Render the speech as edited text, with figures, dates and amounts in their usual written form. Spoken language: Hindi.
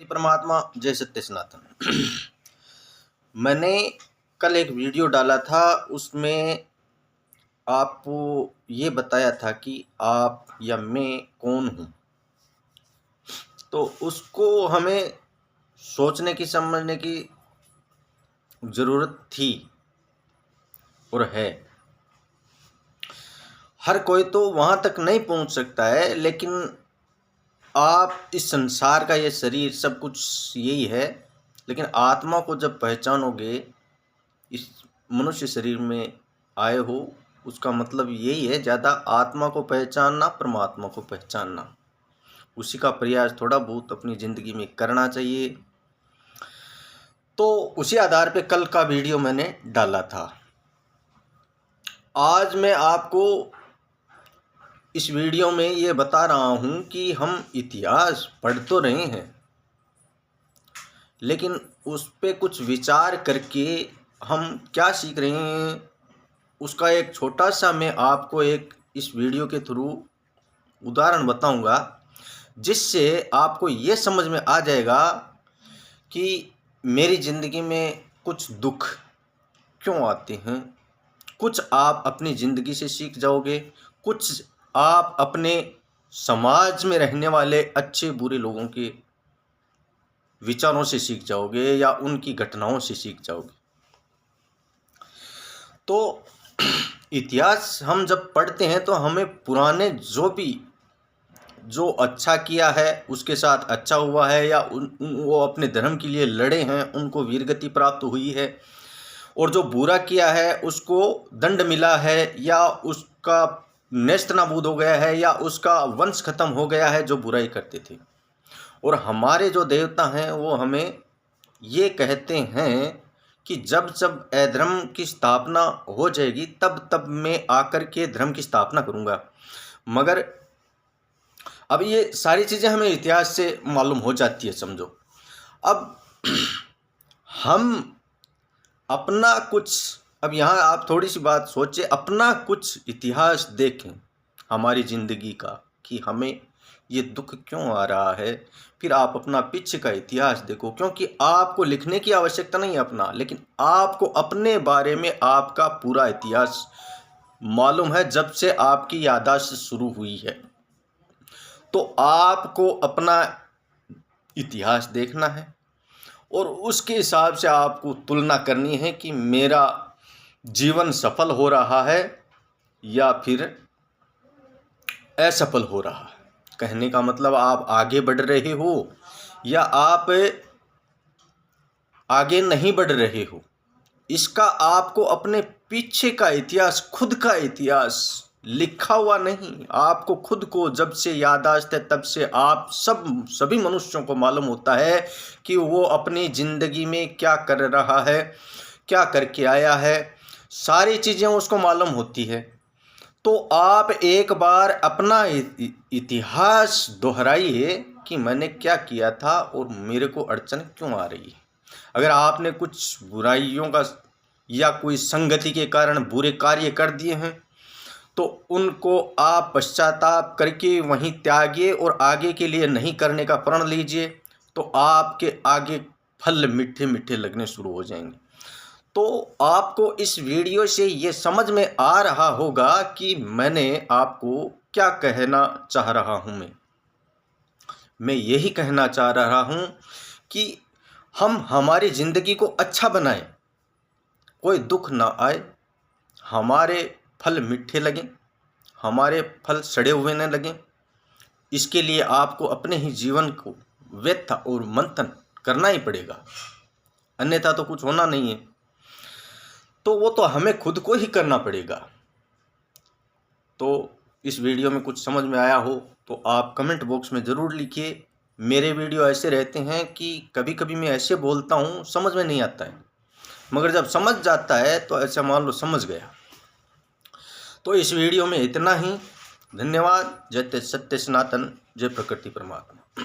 परमात्मा जय सत्य सनातन। मैंने कल एक वीडियो डाला था, उसमें आपको ये बताया था कि आप या मैं कौन हूँ। तो उसको हमें सोचने की समझने की ज़रूरत थी और है। हर कोई तो वहाँ तक नहीं पहुँच सकता है, लेकिन आप इस संसार का ये शरीर सब कुछ यही है, लेकिन आत्मा को जब पहचानोगे, इस मनुष्य शरीर में आए हो, उसका मतलब यही है, ज़्यादा आत्मा को पहचानना, परमात्मा को पहचानना। उसी का प्रयास थोड़ा बहुत अपनी ज़िंदगी में करना चाहिए। तो उसी आधार पे कल का वीडियो मैंने डाला था। आज मैं आपको इस वीडियो में ये बता रहा हूँ कि हम इतिहास पढ़ तो रहे हैं, लेकिन उस पे कुछ विचार करके हम क्या सीख रहे हैं, उसका एक छोटा सा मैं आपको एक इस वीडियो के थ्रू उदाहरण बताऊंगा, जिससे आपको ये समझ में आ जाएगा कि मेरी ज़िंदगी में कुछ दुख क्यों आते हैं। कुछ आप अपनी ज़िंदगी से सीख जाओगे, कुछ आप अपने समाज में रहने वाले अच्छे बुरे लोगों के विचारों से सीख जाओगे या उनकी घटनाओं से सीख जाओगे। तो इतिहास हम जब पढ़ते हैं तो हमें पुराने जो अच्छा किया है, उसके साथ अच्छा हुआ है, या वो अपने धर्म के लिए लड़े हैं, उनको वीरगति प्राप्त हुई है, और जो बुरा किया है उसको दंड मिला है, या उसका नेस्त नाबूद हो गया है, या उसका वंश खत्म हो गया है जो बुराई करते थे। और हमारे जो देवता हैं वो हमें ये कहते हैं कि जब जब अधर्म की स्थापना हो जाएगी तब तब मैं आकर के धर्म की स्थापना करूँगा। मगर अब ये सारी चीज़ें हमें इतिहास से मालूम हो जाती है, समझो। अब हम अपना कुछ, अब यहाँ आप थोड़ी सी बात सोचें, अपना कुछ इतिहास देखें हमारी ज़िंदगी का कि हमें ये दुख क्यों आ रहा है। फिर आप अपना पीछे का इतिहास देखो, क्योंकि आपको लिखने की आवश्यकता नहीं है अपना, लेकिन आपको अपने बारे में आपका पूरा इतिहास मालूम है जब से आपकी याददाश्त शुरू हुई है। तो आपको अपना इतिहास देखना है और उसके हिसाब से आपको तुलना करनी है कि मेरा जीवन सफल हो रहा है या फिर असफल हो रहा है। कहने का मतलब आप आगे बढ़ रहे हो या आप आगे नहीं बढ़ रहे हो। इसका आपको अपने पीछे का इतिहास, खुद का इतिहास लिखा हुआ नहीं, आपको खुद को जब से याददाश्त है तब से आप सभी मनुष्यों को मालूम होता है कि वो अपनी ज़िंदगी में क्या कर रहा है, क्या करके आया है, सारी चीज़ें उसको मालूम होती है। तो आप एक बार अपना इतिहास दोहराइए कि मैंने क्या किया था और मेरे को अड़चन क्यों आ रही है। अगर आपने कुछ बुराइयों का या कोई संगति के कारण बुरे कार्य कर दिए हैं तो उनको आप पश्चाताप करके वहीं त्यागिए और आगे के लिए नहीं करने का प्रण लीजिए, तो आपके आगे फल मीठे मीठे लगने शुरू हो जाएंगे। तो आपको इस वीडियो से ये समझ में आ रहा होगा कि मैंने आपको क्या कहना चाह रहा हूँ। मैं यही कहना चाह रहा हूँ कि हम हमारी ज़िंदगी को अच्छा बनाएं, कोई दुख ना आए, हमारे फल मीठे लगें, हमारे फल सड़े हुए न लगें। इसके लिए आपको अपने ही जीवन को व्यथा और मंथन करना ही पड़ेगा, अन्यथा तो कुछ होना नहीं है। तो वो तो हमें खुद को ही करना पड़ेगा। तो इस वीडियो में कुछ समझ में आया हो तो आप कमेंट बॉक्स में ज़रूर लिखिए। मेरे वीडियो ऐसे रहते हैं कि कभी कभी मैं ऐसे बोलता हूँ, समझ में नहीं आता है, मगर जब समझ जाता है तो ऐसा मान लो समझ गया। तो इस वीडियो में इतना ही। धन्यवाद। जय सत्य सनातन, जय प्रकृति परमात्मा।